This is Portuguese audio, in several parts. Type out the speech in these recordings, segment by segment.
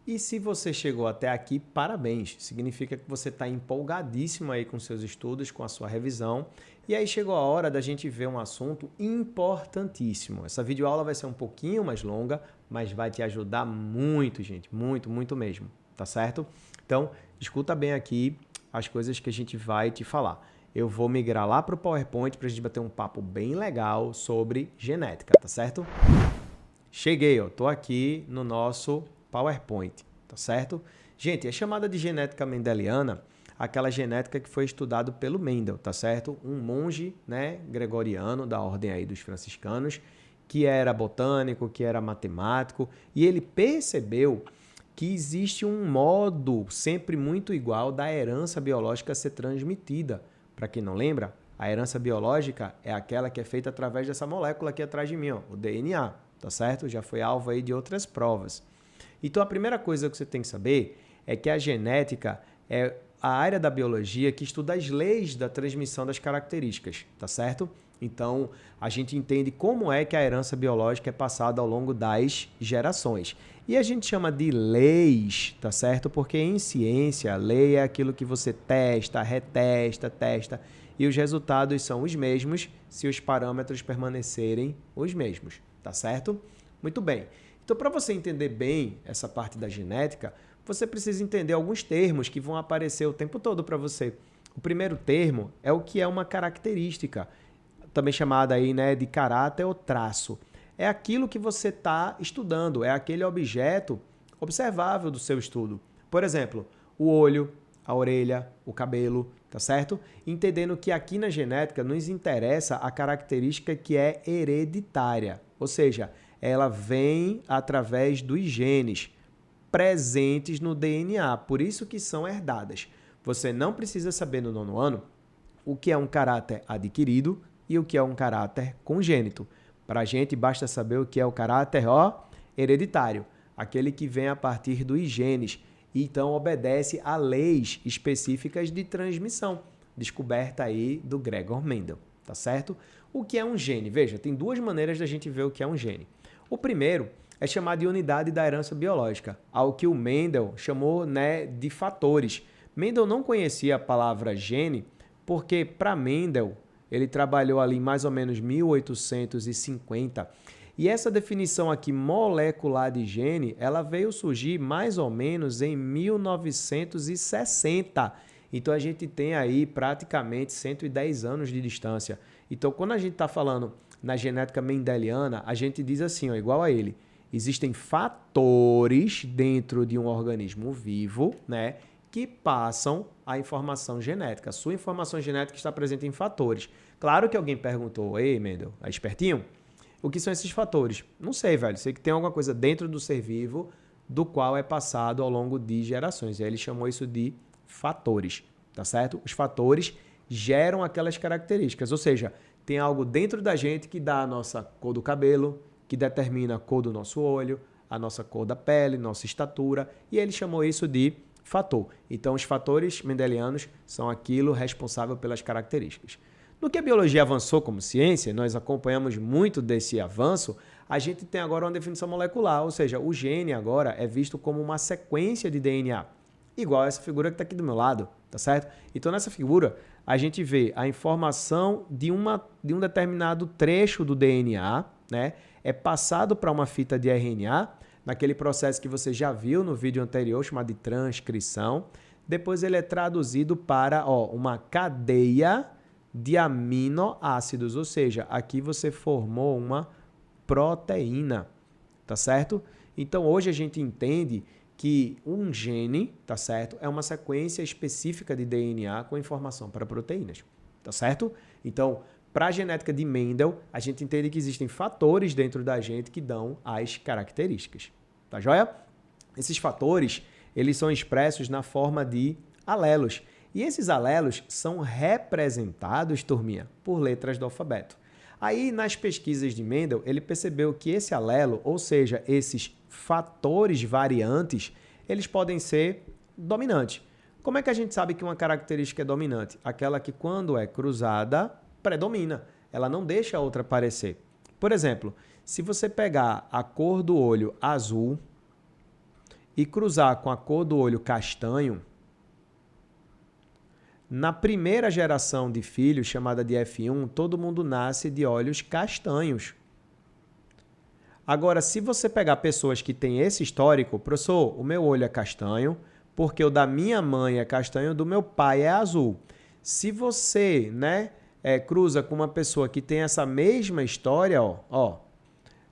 E se você chegou até aqui, parabéns. Significa que você está empolgadíssimo aí com seus estudos, com a sua revisão. E aí chegou a hora da gente ver um assunto importantíssimo. Essa videoaula vai ser um pouquinho mais longa, mas vai te ajudar muito, gente. Muito, muito mesmo. Tá certo? Então, escuta bem aqui as coisas que a gente vai te falar. Eu vou migrar lá para o PowerPoint para a gente bater um papo bem legal sobre genética, tá certo? Cheguei, ó, tô aqui no nosso PowerPoint, tá certo? Gente, é chamada de genética mendeliana aquela genética que foi estudado pelo Mendel, tá certo? Um monge, né, gregoriano da ordem aí dos franciscanos, que era botânico, que era matemático, e ele percebeu que existe um modo sempre muito igual da herança biológica ser transmitida. Para quem não lembra, a herança biológica é aquela que é feita através dessa molécula aqui atrás de mim, ó, o DNA, tá certo? Já foi alvo aí de outras provas. Então, a primeira coisa que você tem que saber é que a genética é a área da biologia que estuda as leis da transmissão das características, tá certo? Então, a gente entende como é que a herança biológica é passada ao longo das gerações. E a gente chama de leis, tá certo? Porque em ciência, a lei é aquilo que você testa, retesta, testa, e os resultados são os mesmos se os parâmetros permanecerem os mesmos, tá certo? Muito bem. Então, para você entender bem essa parte da genética, você precisa entender alguns termos que vão aparecer o tempo todo para você. O primeiro termo é o que é uma característica, também chamada aí, né, de caráter ou traço. É aquilo que você está estudando, é aquele objeto observável do seu estudo. Por exemplo, o olho, a orelha, o cabelo, tá certo? Entendendo que aqui na genética nos interessa a característica que é hereditária, ou seja, ela vem através dos genes presentes no DNA, por isso que são herdadas. Você não precisa saber no nono ano o que é um caráter adquirido e o que é um caráter congênito. Para a gente, basta saber o que é o caráter hereditário, aquele que vem a partir dos genes e então obedece a leis específicas de transmissão, descoberta aí do Gregor Mendel, tá certo? O que é um gene? Veja, tem duas maneiras da gente ver o que é um gene. O primeiro é chamado de unidade da herança biológica, ao que o Mendel chamou, né, de fatores. Mendel não conhecia a palavra gene porque, para Mendel, ele trabalhou ali em mais ou menos 1850. E essa definição aqui molecular de gene, ela veio surgir mais ou menos em 1960. Então a gente tem aí praticamente 110 anos de distância. Então quando a gente está falando na genética mendeliana, a gente diz assim, ó, igual a ele. Existem fatores dentro de um organismo vivo, né, que passam a informação genética. A sua informação genética está presente em fatores. Claro que alguém perguntou, ei, Mendel, é espertinho? O que são esses fatores? Não sei, velho. Sei que tem alguma coisa dentro do ser vivo do qual é passado ao longo de gerações. E aí ele chamou isso de fatores, tá certo? Os fatores geram aquelas características, ou seja, tem algo dentro da gente que dá a nossa cor do cabelo, que determina a cor do nosso olho, a nossa cor da pele, nossa estatura, e ele chamou isso de fator. Então, os fatores mendelianos são aquilo responsável pelas características. No que a biologia avançou como ciência, nós acompanhamos muito desse avanço, a gente tem agora uma definição molecular, ou seja, o gene agora é visto como uma sequência de DNA, igual essa figura que está aqui do meu lado, tá certo? Então, nessa figura, a gente vê a informação de um determinado trecho do DNA, né? É passado para uma fita de RNA, naquele processo que você já viu no vídeo anterior, chamado de transcrição. Depois ele é traduzido para uma cadeia de aminoácidos, ou seja, aqui você formou uma proteína, tá certo? Então hoje a gente entende que um gene, tá certo, é uma sequência específica de DNA com informação para proteínas, tá certo? Então, para a genética de Mendel, a gente entende que existem fatores dentro da gente que dão as características, tá joia? Esses fatores, eles são expressos na forma de alelos. E esses alelos são representados, turminha, por letras do alfabeto. Aí, nas pesquisas de Mendel, ele percebeu que esse alelo, ou seja, esses fatores variantes, eles podem ser dominantes. Como é que a gente sabe que uma característica é dominante? Aquela que, quando é cruzada, predomina. Ela não deixa a outra aparecer. Por exemplo, se você pegar a cor do olho azul e cruzar com a cor do olho castanho, na primeira geração de filhos, chamada de F1, todo mundo nasce de olhos castanhos. Agora, se você pegar pessoas que têm esse histórico, professor, o meu olho é castanho, porque o da minha mãe é castanho, o do meu pai é azul. Se você, cruza com uma pessoa que tem essa mesma história,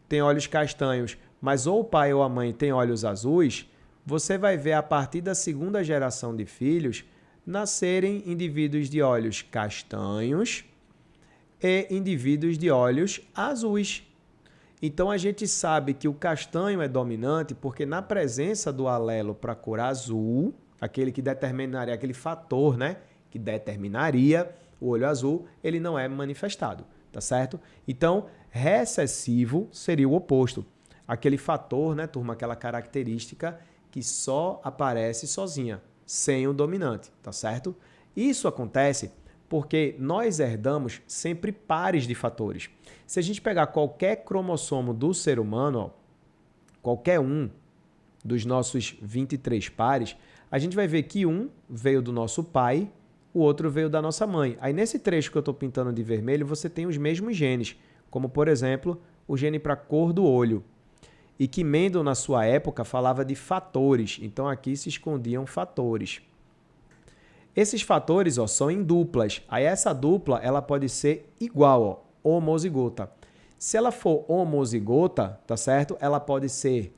tem olhos castanhos, mas ou o pai ou a mãe tem olhos azuis, você vai ver a partir da segunda geração de filhos nascerem indivíduos de olhos castanhos e indivíduos de olhos azuis. Então, a gente sabe que o castanho é dominante porque na presença do alelo para a cor azul, aquele que determinaria, aquele fator, que determinaria o olho azul, ele não é manifestado, tá certo? Então, recessivo seria o oposto. Aquele fator, turma, aquela característica que só aparece sozinha, sem o dominante, tá certo? Isso acontece porque nós herdamos sempre pares de fatores. Se a gente pegar qualquer cromossomo do ser humano, qualquer um dos nossos 23 pares, a gente vai ver que um veio do nosso pai, o outro veio da nossa mãe. Aí nesse trecho que eu estou pintando de vermelho, você tem os mesmos genes, como por exemplo, o gene para a cor do olho. E que Mendel, na sua época, falava de fatores. Então, aqui se escondiam fatores. Esses fatores são em duplas. Aí, essa dupla ela pode ser igual, homozigota. Se ela for homozigota, tá certo? Ela pode ser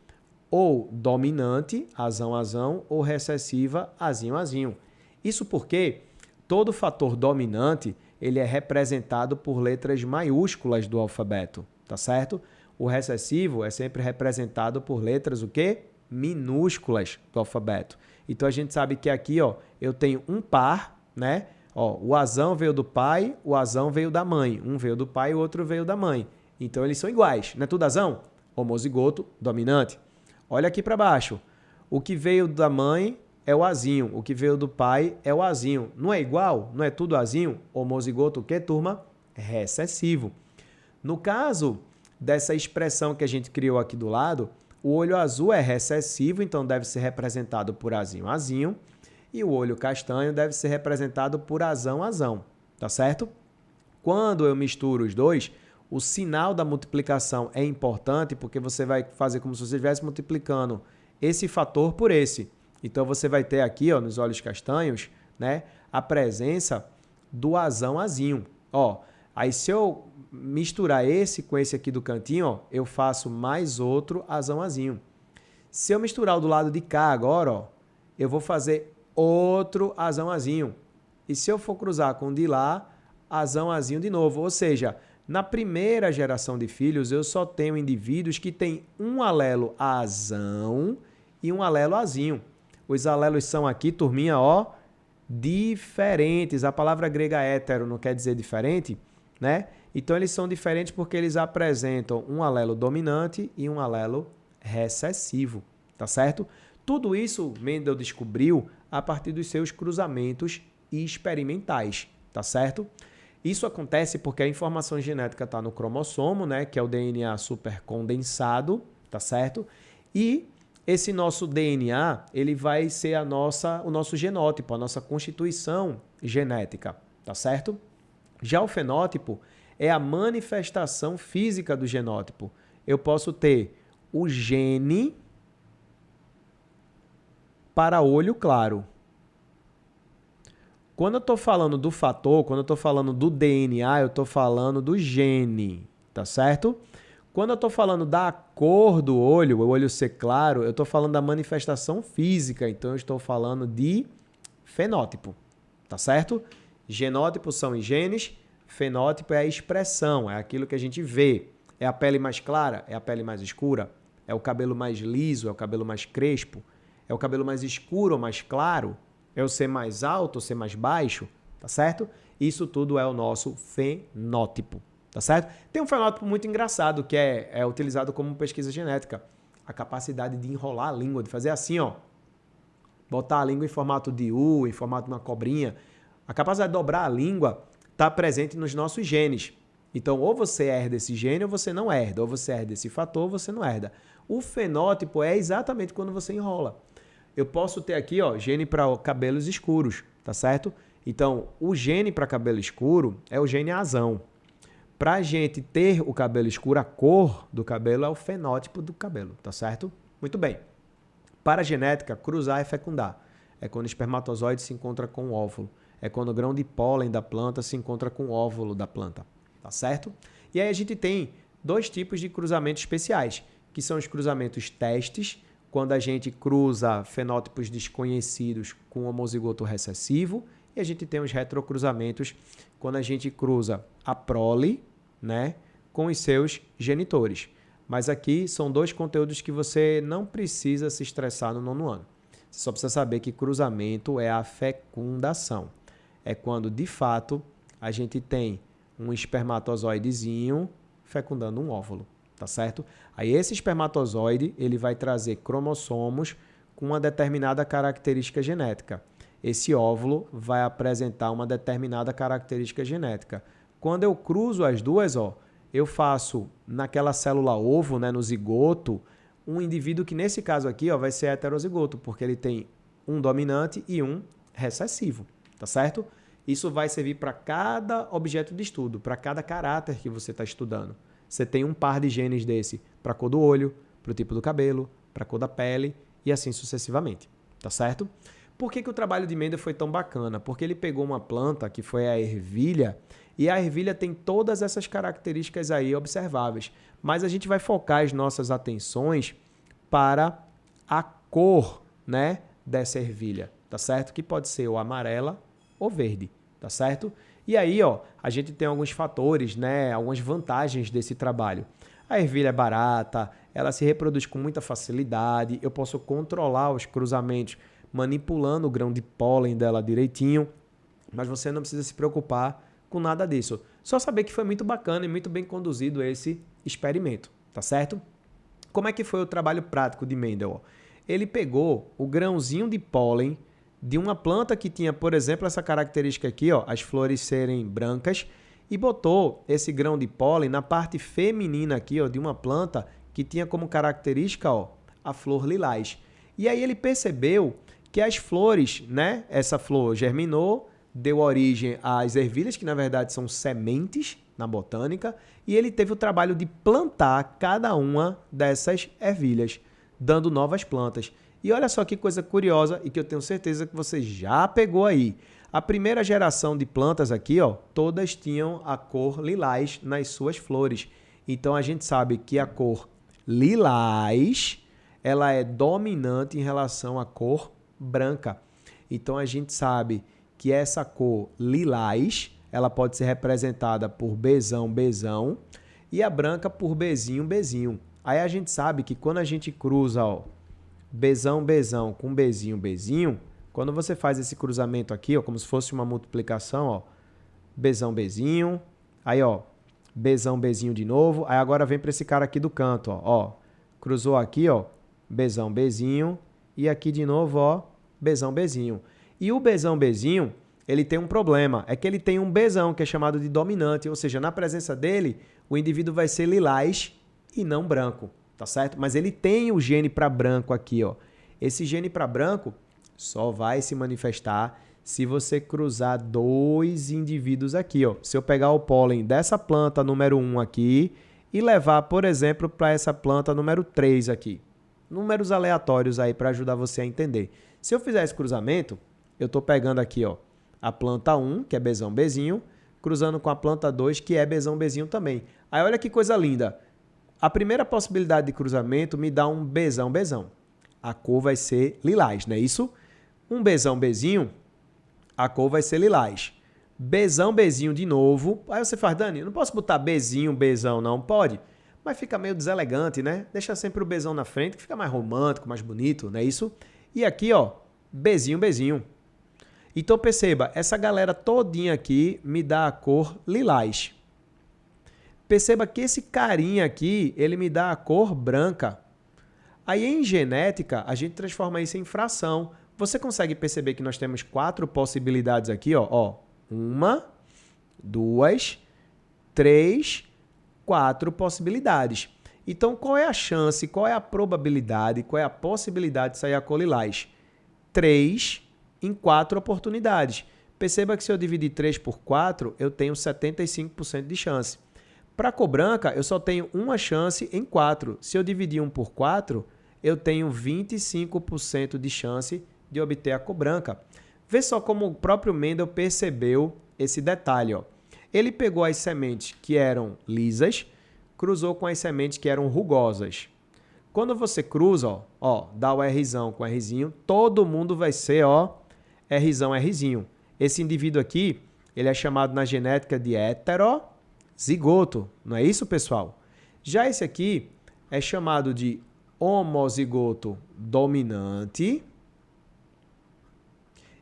ou dominante, azão, ou recessiva, azinho. Isso porque todo fator dominante ele é representado por letras maiúsculas do alfabeto, tá certo? O recessivo é sempre representado por letras o quê? Minúsculas do alfabeto. Então, a gente sabe que aqui eu tenho um par, o azão veio do pai, o azão veio da mãe. Um veio do pai, o outro veio da mãe. Então, eles são iguais. Não é tudo azão? Homozigoto, dominante. Olha aqui para baixo. O que veio da mãe é o azinho. O que veio do pai é o azinho. Não é igual? Não é tudo azinho? Homozigoto o quê, turma? Recessivo. No caso dessa expressão que a gente criou aqui do lado, o olho azul é recessivo, então deve ser representado por azinho, e o olho castanho deve ser representado por azão, tá certo? Quando eu misturo os dois, o sinal da multiplicação é importante porque você vai fazer como se você estivesse multiplicando esse fator por esse. Então, você vai ter aqui, nos olhos castanhos, a presença do azinho. Aí se eu misturar esse com esse aqui do cantinho, eu faço mais outro azinho. Se eu misturar o do lado de cá agora, eu vou fazer outro azinho. E se eu for cruzar com o de lá, azinho de novo. Ou seja, na primeira geração de filhos, eu só tenho indivíduos que têm um alelo azão e um alelo azinho. Os alelos são aqui, turminha, diferentes. A palavra grega hétero não quer dizer diferente, Então, eles são diferentes porque eles apresentam um alelo dominante e um alelo recessivo, tá certo? Tudo isso Mendel descobriu a partir dos seus cruzamentos experimentais, tá certo? Isso acontece porque a informação genética está no cromossomo, que é o DNA supercondensado, tá certo? E esse nosso DNA, ele vai ser o nosso genótipo, a nossa constituição genética, tá certo? Já o fenótipo é a manifestação física do genótipo. Eu posso ter o gene para olho claro. Quando eu estou falando do fator, quando eu estou falando do DNA, eu estou falando do gene, tá certo? Quando eu estou falando da cor do olho, o olho ser claro, eu estou falando da manifestação física, então eu estou falando de fenótipo, tá certo? Genótipos são os genes, fenótipo é a expressão, é aquilo que a gente vê. É a pele mais clara, é a pele mais escura, é o cabelo mais liso, é o cabelo mais crespo, é o cabelo mais escuro ou mais claro, é o ser mais alto ou ser mais baixo, tá certo? Isso tudo é o nosso fenótipo, tá certo? Tem um fenótipo muito engraçado que é utilizado como pesquisa genética. A capacidade de enrolar a língua, de fazer assim, botar a língua em formato de U, em formato de uma cobrinha. A capacidade de dobrar a língua está presente nos nossos genes. Então, ou você herda esse gene ou você não herda. Ou você herda esse fator ou você não herda. O fenótipo é exatamente quando você enrola. Eu posso ter aqui, ó, gene para cabelos escuros, tá certo? Então, o gene para cabelo escuro é o gene azão. Para a gente ter o cabelo escuro, a cor do cabelo é o fenótipo do cabelo, tá certo? Muito bem. Para a genética, cruzar é fecundar. É quando o espermatozoide se encontra com o óvulo. É quando o grão de pólen da planta se encontra com o óvulo da planta, tá certo? E aí a gente tem dois tipos de cruzamentos especiais, que são os cruzamentos testes, quando a gente cruza fenótipos desconhecidos com homozigoto recessivo, e a gente tem os retrocruzamentos, quando a gente cruza a prole, né, com os seus genitores. Mas aqui são dois conteúdos que você não precisa se estressar no nono ano. Você só precisa saber que cruzamento é a fecundação. É quando, de fato, a gente tem um espermatozoidezinho fecundando um óvulo, tá certo? Aí esse espermatozoide, ele vai trazer cromossomos com uma determinada característica genética. Esse óvulo vai apresentar uma determinada característica genética. Quando eu cruzo as duas, ó, eu faço naquela célula ovo, né, no zigoto, um indivíduo que nesse caso aqui, ó, vai ser heterozigoto, porque ele tem um dominante e um recessivo, tá certo? Isso vai servir para cada objeto de estudo, para cada caráter que você está estudando. Você tem um par de genes desse para a cor do olho, para o tipo do cabelo, para a cor da pele e assim sucessivamente, tá certo? Por que o trabalho de Mendel foi tão bacana? Porque ele pegou uma planta, que foi a ervilha, e a ervilha tem todas essas características aí observáveis. Mas a gente vai focar as nossas atenções para a cor, né, dessa ervilha, tá certo? Que pode ser ou amarela ou verde, tá certo? E aí, ó, a gente tem alguns fatores, né, algumas vantagens desse trabalho. A ervilha é barata, ela se reproduz com muita facilidade, eu posso controlar os cruzamentos manipulando o grão de pólen dela direitinho, mas você não precisa se preocupar com nada disso. Só saber que foi muito bacana e muito bem conduzido esse experimento, tá certo? Como é que foi o trabalho prático de Mendel? Ele pegou o grãozinho de pólen de uma planta que tinha, por exemplo, essa característica aqui, ó, as flores serem brancas, e botou esse grão de pólen na parte feminina aqui, ó, de uma planta que tinha como característica, ó, a flor lilás. E aí ele percebeu que as flores, né, essa flor germinou, deu origem às ervilhas, que na verdade são sementes na botânica, e ele teve o trabalho de plantar cada uma dessas ervilhas, dando novas plantas. E olha só que coisa curiosa e que eu tenho certeza que você já pegou aí. A primeira geração de plantas aqui, ó, todas tinham a cor lilás nas suas flores. Então a gente sabe que a cor lilás, ela é dominante em relação à cor branca. Então a gente sabe que essa cor lilás, ela pode ser representada por Bzão, Bzão, e a branca por Bzinho, Bzinho. Aí a gente sabe que quando a gente cruza, ó, Bzão, Bzão com Bzinho, Bzinho, quando você faz esse cruzamento aqui, ó, como se fosse uma multiplicação, ó, Bzão, Bzinho, aí ó, Bzão, Bzinho de novo, aí agora vem para esse cara aqui do canto, ó, cruzou aqui, ó, Bzão, Bzinho, e aqui de novo, ó, Bzão, Bzinho. E o Bzão, Bzinho, ele tem um problema, é que ele tem um Bzão que é chamado de dominante, ou seja, na presença dele, o indivíduo vai ser lilás e não branco, tá certo? Mas ele tem o gene para branco aqui, ó. Esse gene para branco só vai se manifestar se você cruzar dois indivíduos aqui, ó. Se eu pegar o pólen dessa planta número 1 aqui e levar, por exemplo, para essa planta número 3 aqui. Números aleatórios aí para ajudar você a entender. Se eu fizer esse cruzamento, eu estou pegando aqui, ó, a planta 1, que é Bzão, Bzinho, cruzando com a planta 2, que é Bzão, Bzinho também. Aí olha que coisa linda. A primeira possibilidade de cruzamento me dá um Bzão, Bzão. A cor vai ser lilás, não é isso? Um Bzão, Bzinho, a cor vai ser lilás. Bzão, Bzinho de novo. Aí você faz, Dani, eu não posso botar Bzinho, Bzão não? Pode. Mas fica meio deselegante, né? Deixa sempre o Bzão na frente, que fica mais romântico, mais bonito, não é isso? E aqui, ó, Bzinho, Bzinho. Então perceba, essa galera todinha aqui me dá a cor lilás. Perceba que esse carinha aqui, ele me dá a cor branca. Aí em genética, a gente transforma isso em fração. Você consegue perceber que nós temos 4 possibilidades aqui, ó. 1, 2, 3, 4 possibilidades. Então, qual é a chance, qual é a probabilidade, qual é a possibilidade de sair a cor lilás? 3 em 4 oportunidades. Perceba que se eu dividir 3 por 4, eu tenho 75% de chance. Para a cor branca, eu só tenho uma chance em 4. Se eu dividir 1 por 4, eu tenho 25% de chance de obter a cor branca. Vê só como o próprio Mendel percebeu esse detalhe. Ó. Ele pegou as sementes que eram lisas, cruzou com as sementes que eram rugosas. Quando você cruza, dá o Rzão com Rzinho, todo mundo vai ser Rzão, Rzinho. Esse indivíduo aqui, ele é chamado na genética de heterozigoto, não é isso, pessoal? Já esse aqui é chamado de homozigoto dominante.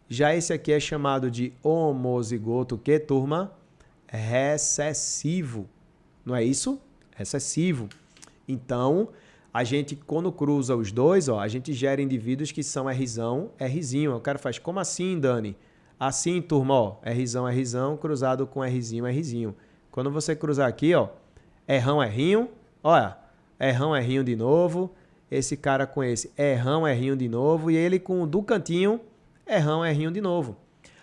Já esse aqui é chamado de homozigoto, que turma? Recessivo, não é isso? Recessivo. Então, a gente, quando cruza os dois, a gente gera indivíduos que são Rzão, Rzinho. O cara faz, como assim, Dani? Assim, turma, Rzão, Rzão, cruzado com Rzinho, Rzinho. Quando você cruzar aqui, Rrão, Rrinho, olha, Rrão, Rrinho de novo, esse cara com esse Rrão, Rrinho de novo, e ele com o do cantinho, Rrão, Rrinho de novo.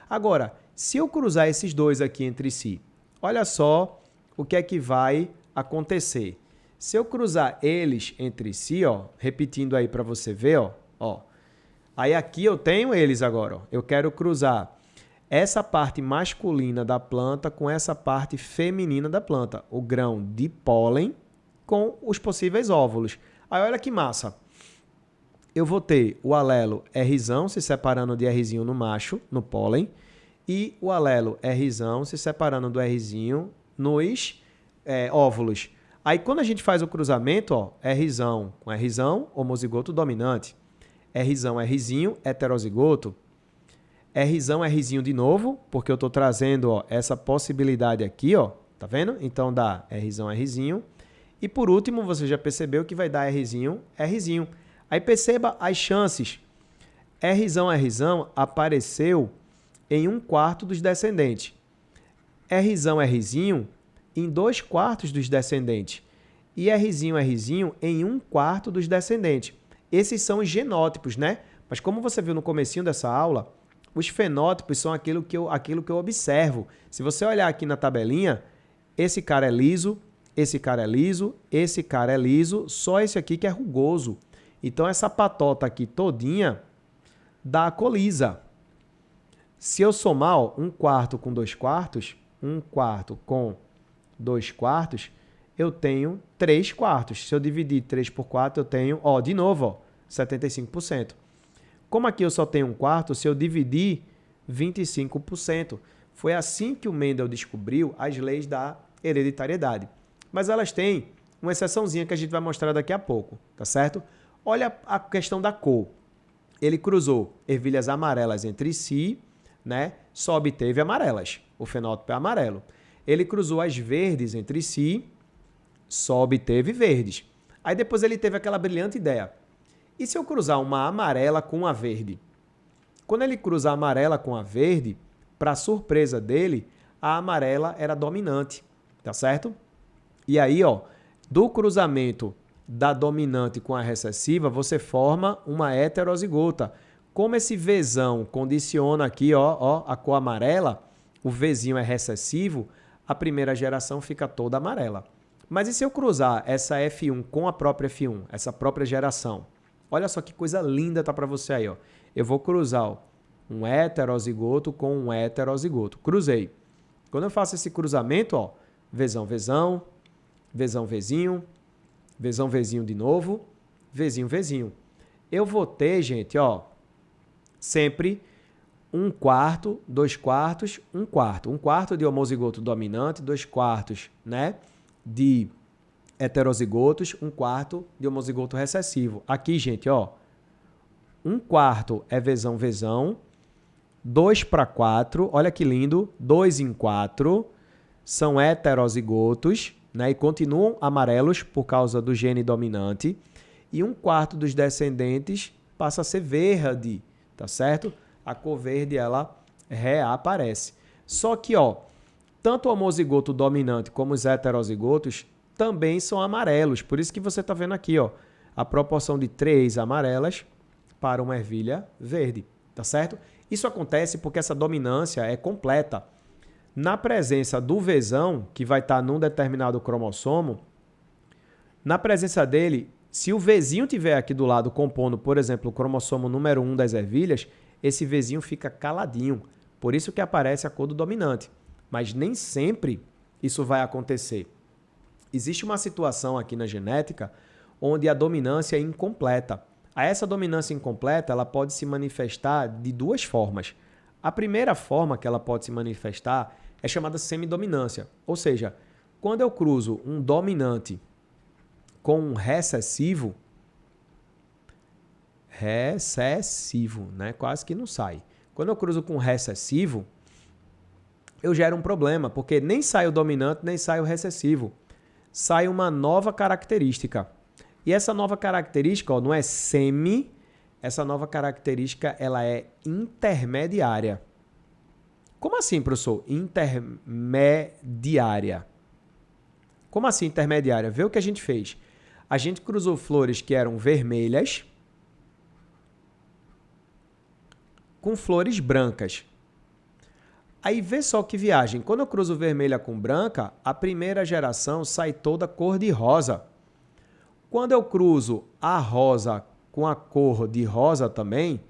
Agora, se eu cruzar esses dois aqui entre si, olha só o que é que vai acontecer. Se eu cruzar eles entre si, repetindo aí para você ver, aí aqui eu tenho eles agora, Eu quero cruzar essa parte masculina da planta com essa parte feminina da planta, o grão de pólen com os possíveis óvulos. Aí olha que massa. Eu vou ter o alelo Rzão se separando de Rzinho no macho, no pólen, e o alelo Rzão se separando do Rzinho nos óvulos. Aí, quando a gente faz o cruzamento, Rzão com Rzão, homozigoto dominante. Rzão, Rzinho, heterozigoto. Rzão, Rzinho de novo, porque eu estou trazendo essa possibilidade aqui, tá vendo? Então, dá Rzão, Rzinho. E, por último, você já percebeu que vai dar Rzinho, Rzinho. Aí, perceba as chances. Rzão, Rzão apareceu em 1/4 dos descendentes. Rzão, Rzinho em 2/4 dos descendentes. E Rzinho, Rzinho em 1/4 dos descendentes. Esses são os genótipos, né? Mas como você viu no comecinho dessa aula, os fenótipos são aquilo que eu observo. Se você olhar aqui na tabelinha, esse cara é liso, esse cara é liso, esse cara é liso, só esse aqui que é rugoso. Então, essa patota aqui todinha dá a cor lisa. Se eu somar 1/4 com 2/4, 1/4 com 2/4, eu tenho 3/4. Se eu dividir 3 por 4, eu tenho, de novo, 75%. Como aqui eu só tenho 1/4, se eu dividir, 25%. Foi assim que o Mendel descobriu as leis da hereditariedade. Mas elas têm uma exceçãozinha que a gente vai mostrar daqui a pouco, tá certo? Olha a questão da cor. Ele cruzou ervilhas amarelas entre si, né? Só obteve amarelas. O fenótipo é amarelo. Ele cruzou as verdes entre si, só obteve verdes. Aí depois ele teve aquela brilhante ideia. E se eu cruzar uma amarela com a verde? Quando ele cruza a amarela com a verde, para surpresa dele, a amarela era dominante, tá certo? E aí, do cruzamento da dominante com a recessiva, você forma uma heterozigota. Como esse Vzão condiciona aqui, a cor amarela, o Vzinho é recessivo, a primeira geração fica toda amarela. Mas e se eu cruzar essa F1 com a própria F1, essa própria geração? Olha só que coisa linda tá para você aí, Eu vou cruzar um heterozigoto com um heterozigoto. Cruzei. Quando eu faço esse cruzamento, Vzão, Vzão, Vzão, Vzinho, Vzão, Vzinho de novo, Vzinho, Vzinho. Eu vou ter, gente, sempre 1/4, 2/4, 1/4. 1/4 de homozigoto dominante, 2/4, né, de heterozigotos, 1/4 de homozigoto recessivo. Aqui, gente, 1/4 é Vzão, Vzão, 2/4, olha que lindo, 2 em 4, são heterozigotos, né, e continuam amarelos por causa do gene dominante, e 1/4 dos descendentes passa a ser verde, tá certo? A cor verde, ela reaparece. Só que, tanto o homozigoto dominante como os heterozigotos também são amarelos. Por isso que você está vendo aqui, ó, a proporção de 3 amarelas para uma ervilha verde, tá certo? Isso acontece porque essa dominância é completa. Na presença do Vzão, que vai estar num determinado cromossomo, na presença dele, se o Vzinho tiver aqui do lado compondo, por exemplo, o cromossomo número 1 das ervilhas, esse Vzinho fica caladinho. Por isso que aparece a cor do dominante. Mas nem sempre isso vai acontecer. Existe uma situação aqui na genética onde a dominância é incompleta. Essa dominância incompleta ela pode se manifestar de duas formas. A primeira forma que ela pode se manifestar é chamada semidominância. Ou seja, quando eu cruzo um dominante com um recessivo, né? Quase que não sai. Quando eu cruzo com um recessivo, eu gero um problema, porque nem sai o dominante, nem sai o recessivo. Sai uma nova característica. E essa nova característica, ó, não é semi, essa nova característica ela é intermediária. Como assim, professor? Intermediária. Como assim intermediária? Vê o que a gente fez. A gente cruzou flores que eram vermelhas com flores brancas. Aí vê só que viagem. Quando eu cruzo vermelha com branca, a primeira geração sai toda cor de rosa. Quando eu cruzo a rosa com a cor de rosa também,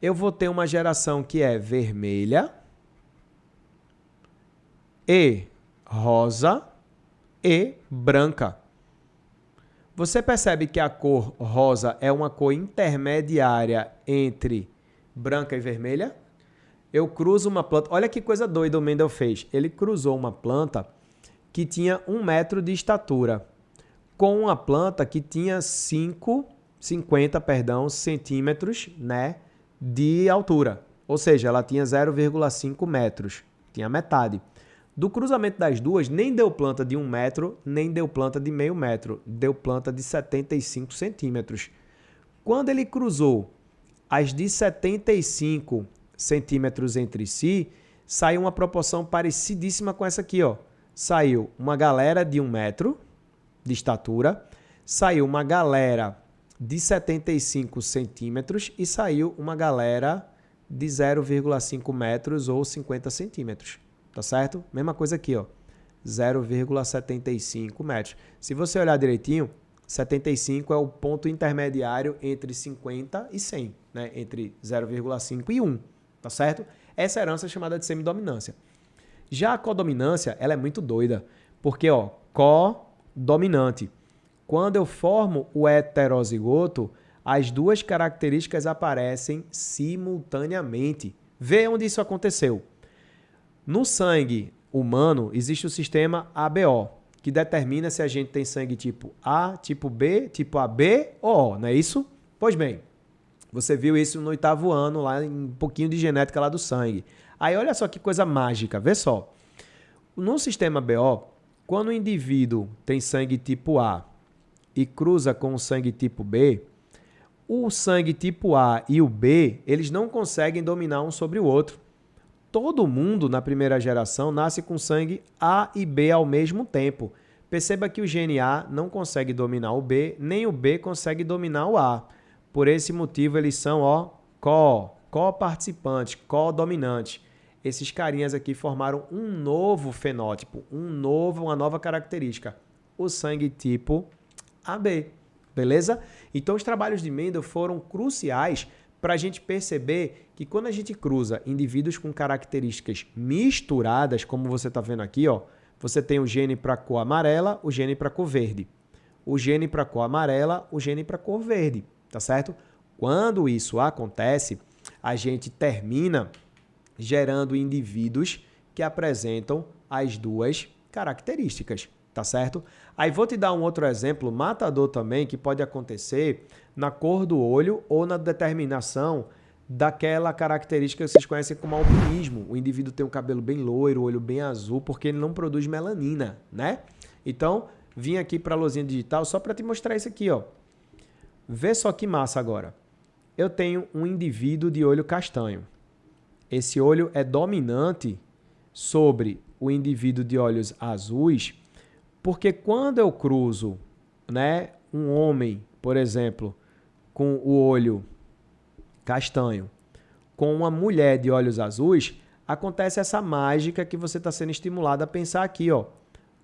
eu vou ter uma geração que é vermelha e rosa e branca. Você percebe que a cor rosa é uma cor intermediária entre branca e vermelha? Eu cruzo uma planta... Olha que coisa doida o Mendel fez. Ele cruzou uma planta que tinha 1 metro de estatura com uma planta que tinha 50 centímetros, né, de altura. Ou seja, ela tinha 0,5 metros. Tinha metade. Do cruzamento das duas, nem deu planta de 1 metro, nem deu planta de meio metro. Deu planta de 75 centímetros. Quando ele cruzou as de 75 centímetros entre si, saiu uma proporção parecidíssima com essa aqui, ó. Saiu uma galera de 1 metro de estatura, saiu uma galera de 75 centímetros e saiu uma galera de 0,5 metros ou 50 centímetros. Tá certo? Mesma coisa aqui, ó. 0,75 metros. Se você olhar direitinho, 75 é o ponto intermediário entre 50 e 100, né? Entre 0,5 e 1, tá certo? Essa herança é chamada de semidominância. Já a codominância, ela é muito doida, porque, ó, codominante. Quando eu formo o heterozigoto, as duas características aparecem simultaneamente. Vê onde isso aconteceu. No sangue humano, existe o sistema ABO, que determina se a gente tem sangue tipo A, tipo B, tipo AB ou O, não é isso? Pois bem, você viu isso no 8º ano, lá em um pouquinho de genética lá do sangue. Aí olha só que coisa mágica, vê só. No sistema BO, quando o indivíduo tem sangue tipo A e cruza com o sangue tipo B, o sangue tipo A e o B, eles não conseguem dominar um sobre o outro. Todo mundo na primeira geração nasce com sangue A e B ao mesmo tempo. Perceba que o gene A não consegue dominar o B, nem o B consegue dominar o A. Por esse motivo, eles são co-participantes, co-dominantes. Esses carinhas aqui formaram um novo fenótipo, uma nova característica, o sangue tipo AB. Beleza? Então, os trabalhos de Mendel foram cruciais para a gente perceber que quando a gente cruza indivíduos com características misturadas, como você está vendo aqui, ó, você tem o gene para cor amarela, o gene para cor verde. O gene para cor amarela, o gene para cor verde, tá certo? Quando isso acontece, a gente termina gerando indivíduos que apresentam as duas características, tá certo? Aí vou te dar um outro exemplo matador também que pode acontecer na cor do olho ou na determinação daquela característica que vocês conhecem como albinismo. O indivíduo tem um cabelo bem loiro, o olho bem azul, porque ele não produz melanina, né? Então, vim aqui para a luzinha digital só para te mostrar isso aqui, ó. Vê só que massa agora. Eu tenho um indivíduo de olho castanho. Esse olho é dominante sobre o indivíduo de olhos azuis, porque quando eu cruzo, né, um homem, por exemplo, com o olho castanho, com uma mulher de olhos azuis, acontece essa mágica que você está sendo estimulado a pensar aqui, ó.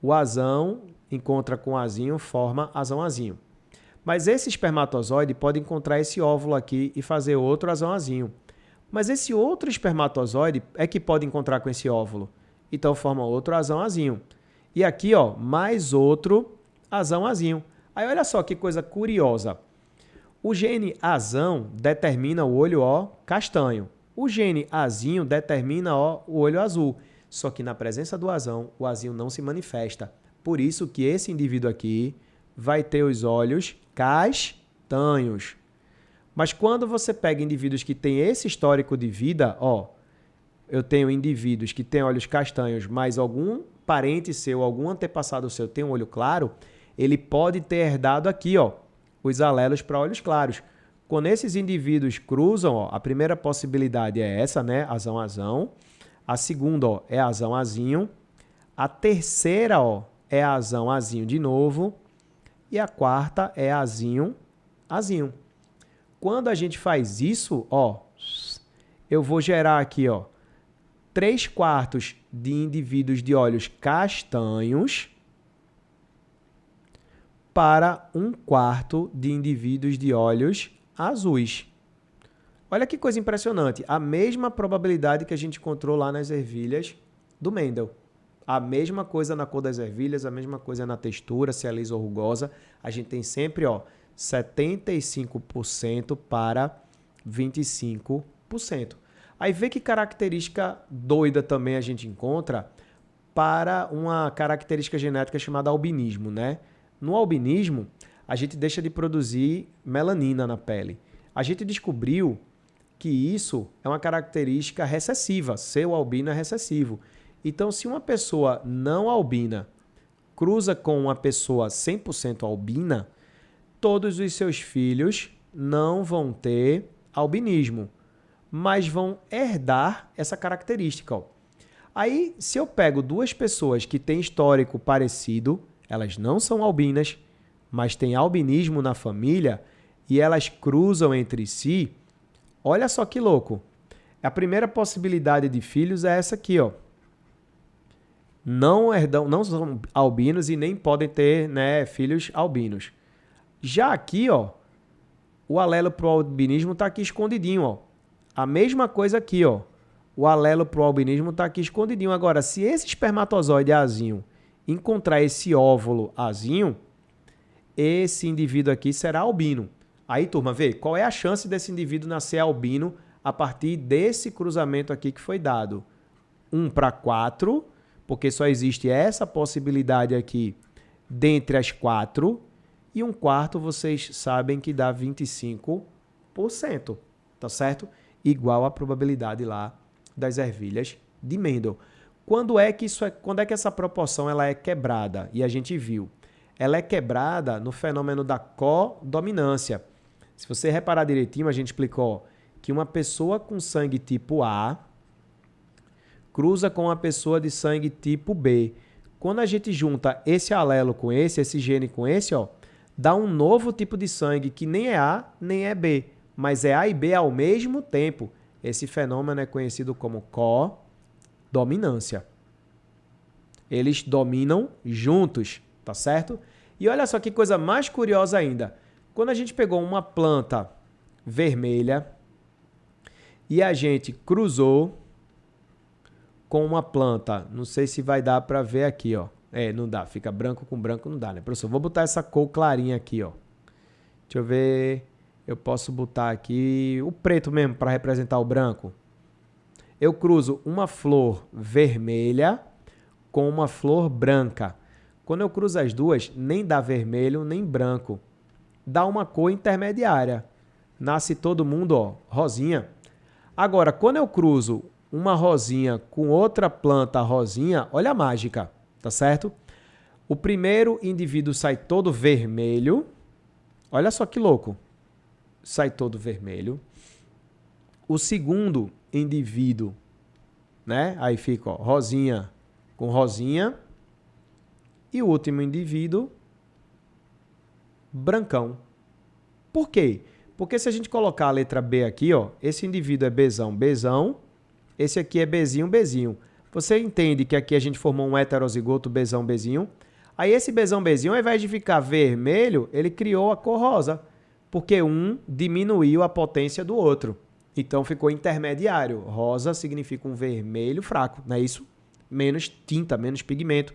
O azão encontra com o azinho, forma azão-azinho. Mas esse espermatozoide pode encontrar esse óvulo aqui e fazer outro azão-azinho. Mas esse outro espermatozoide é que pode encontrar com esse óvulo. Então forma outro azão-azinho. E aqui, ó, mais outro azão-azinho. Aí olha só que coisa curiosa. O gene azão determina o olho, ó, castanho. O gene azinho determina, ó, o olho azul. Só que na presença do azão, o azinho não se manifesta. Por isso que esse indivíduo aqui vai ter os olhos castanhos. Mas quando você pega indivíduos que têm esse histórico de vida, ó, eu tenho indivíduos que têm olhos castanhos, mas algum parente seu, algum antepassado seu tem um olho claro, ele pode ter herdado aqui, ó, os alelos para olhos claros. Quando esses indivíduos cruzam, ó, a primeira possibilidade é essa, né, azão-azão. A segunda, ó, é azão-azinho. A terceira, ó, é azão-azinho de novo. E a quarta é azinho-azinho. Quando a gente faz isso, ó, eu vou gerar aqui, ó, 3/4 de indivíduos de olhos castanhos para 1/4 de indivíduos de olhos azuis. Olha que coisa impressionante. A mesma probabilidade que a gente encontrou lá nas ervilhas do Mendel. A mesma coisa na cor das ervilhas, a mesma coisa na textura, se é lisa ou rugosa. A gente tem sempre, ó, 75% para 25%. Aí vê que característica doida também a gente encontra para uma característica genética chamada albinismo, né? No albinismo, a gente deixa de produzir melanina na pele. A gente descobriu que isso é uma característica recessiva, ser o albino é recessivo. Então, se uma pessoa não albina cruza com uma pessoa 100% albina, todos os seus filhos não vão ter albinismo, mas vão herdar essa característica. Ó. Aí, se eu pego duas pessoas que têm histórico parecido, elas não são albinas, mas têm albinismo na família e elas cruzam entre si, olha só que louco. A primeira possibilidade de filhos é essa aqui, ó. Não são albinos e nem podem ter, né, filhos albinos. Já aqui, ó, o alelo pro albinismo está aqui escondidinho, ó. A mesma coisa aqui, ó. O alelo pro albinismo está aqui escondidinho. Agora, se esse espermatozoide azinho encontrar esse óvulo azinho, esse indivíduo aqui será albino. Aí, turma, vê qual é a chance desse indivíduo nascer albino a partir desse cruzamento aqui que foi dado. 1/4, porque só existe essa possibilidade aqui dentre as 4, e 1/4 vocês sabem que dá 25%, tá certo? Igual a probabilidade lá das ervilhas de Mendel. Quando é que essa proporção ela é quebrada? E a gente viu. Ela é quebrada no fenômeno da codominância. Se você reparar direitinho, a gente explicou que uma pessoa com sangue tipo A cruza com uma pessoa de sangue tipo B. Quando a gente junta esse alelo com esse gene com esse, ó, dá um novo tipo de sangue que nem é A nem é B, mas é A e B ao mesmo tempo. Esse fenômeno é conhecido como codominância. Eles dominam juntos, tá certo? E olha só que coisa mais curiosa ainda. Quando a gente pegou uma planta vermelha e a gente cruzou com uma planta, não sei se vai dar para ver aqui, ó. Não dá, fica branco com branco, não dá, né, professor? Vou botar essa cor clarinha aqui, ó. Deixa eu ver, eu posso botar aqui o preto mesmo para representar o branco. Eu cruzo uma flor vermelha com uma flor branca. Quando eu cruzo as duas, nem dá vermelho nem branco. Dá uma cor intermediária. Nasce todo mundo, ó, rosinha. Agora, quando eu cruzo uma rosinha com outra planta rosinha, olha a mágica, tá certo? O primeiro indivíduo sai todo vermelho. Olha só que louco. Sai todo vermelho. O segundo indivíduo, né? Aí fica, ó, rosinha com rosinha. E o último indivíduo, brancão. Por quê? Porque se a gente colocar a letra B aqui, ó, esse indivíduo é Bzão, Bzão. Esse aqui é Bzinho, Bzinho. Você entende que aqui a gente formou um heterozigoto Bzão, Bzinho. Aí esse Bzão, Bzinho, ao invés de ficar vermelho, ele criou a cor rosa. Porque um diminuiu a potência do outro. Então ficou intermediário. Rosa significa um vermelho fraco, não é isso? Menos tinta, menos pigmento.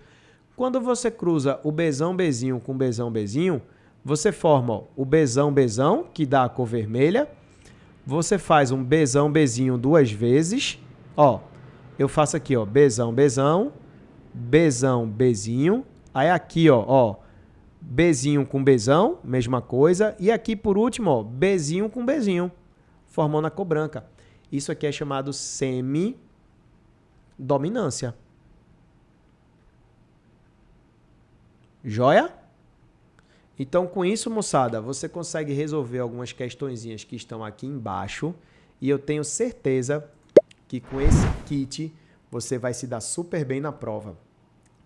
Quando você cruza o Bzão, Bzinho com Bzão, Bzinho, você forma ó, o Bzão, Bzão, que dá a cor vermelha. Você faz um Bzão, Bzinho 2 vezes. Ó, eu faço aqui, ó, Bzão, Bzão, Bzão, Bzinho. Aí aqui, ó, Bzinho com Bzão, mesma coisa. E aqui, por último, ó, Bzinho com Bzinho, formando a cor branca. Isso aqui é chamado semidominância. Joia? Então, com isso, moçada, você consegue resolver algumas questõezinhas que estão aqui embaixo. E eu tenho certeza que com esse kit você vai se dar super bem na prova.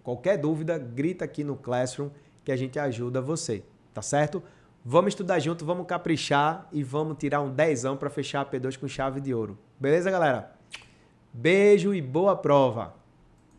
Qualquer dúvida, grita aqui no Classroom que a gente ajuda você, tá certo? Vamos estudar junto, vamos caprichar e vamos tirar um 10ão para fechar a P2 com chave de ouro. Beleza, galera? Beijo e boa prova!